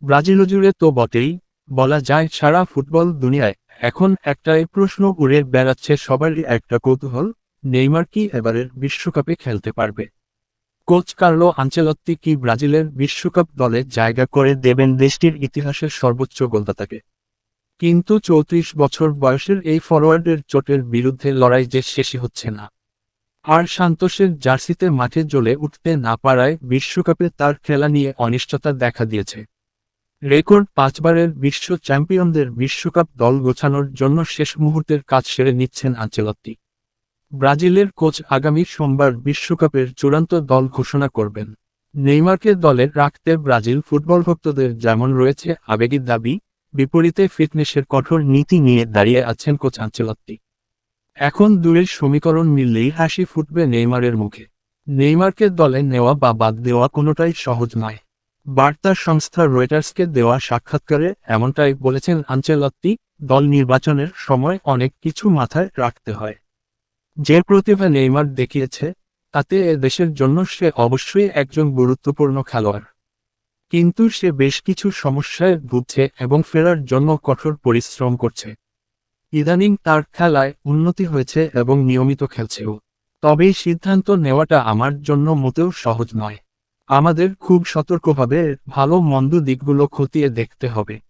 Brazil জুড়ে তো বটেই, বলা যায় সারা ফুটবল দুনিয়ায় এখন একটাই প্রশ্ন উড়ে বেড়াচ্ছে, সবারই একটা কৌতূহল, নেইমার কি এবারের বিশ্বকাপে খেলতে পারবে? কোচ কার্লো আনচেলত্তি কি ব্রাজিলের বিশ্বকাপ দলে জায়গা করে দেবেন দেশটির ইতিহাসের সর্বোচ্চ গোলদাতাকে? কিন্তু ৩৪ বছর বয়সের এই ফরোয়ার্ডের চোটের বিরুদ্ধে লড়াই যে শেষই হচ্ছে না। আর সান্তোসের জার্সিতে মাঠে জ্বলে উঠতে না পারায় বিশ্বকাপে তার খেলা নিয়ে অনিশ্চয়তা দেখা দিয়েছে। রেকর্ড ৫বারের বিশ্ব চ্যাম্পিয়নদের বিশ্বকাপ দল গোছানোর জন্য শেষ মুহূর্তের কাজ সেরে নিচ্ছেন আনচেলত্তি। ব্রাজিলের কোচ আগামী সোমবার বিশ্বকাপের চূড়ান্ত দল ঘোষণা করবেন। নেইমারকে দলে রাখতে ব্রাজিল ফুটবল ভক্তদের যেমন রয়েছে আবেগী দাবি, বিপরীতে ফিটনেসের কঠোর নীতি নিয়ে দাঁড়িয়ে আছেন কোচ আনচেলত্তি। এখন দুয়ের সমীকরণ মিললেই হাসি ফুটবে নেইমারের মুখে। নেইমারকে দলে নেওয়া বা বাদ দেওয়া কোনোটাই সহজ নয়। বার্তা সংস্থা রয়টার্সকে দেওয়া সাক্ষাৎকারে এমনটাই বলেছেন আনচেলত্তি। দল নির্বাচনের সময় অনেক কিছু মাথায় রাখতে হয়। যে প্রতিভা নেইমার দেখিয়েছে, তাতে এ দেশের জন্য সে অবশ্যই একজন গুরুত্বপূর্ণ খেলোয়াড়। কিন্তু সে বেশ কিছু সমস্যায় ভুগছে এবং ফেরার জন্য কঠোর পরিশ্রম করছে। ইদানিং তার খেলায় উন্নতি হয়েছে এবং নিয়মিত খেলছেও। তবে এই সিদ্ধান্ত নেওয়াটা আমার জন্য মোটেও সহজ নয়। আমাদের খুব সতর্কভাবে ভালো মন্দ দিকগুলো খতিয়ে দেখতে হবে।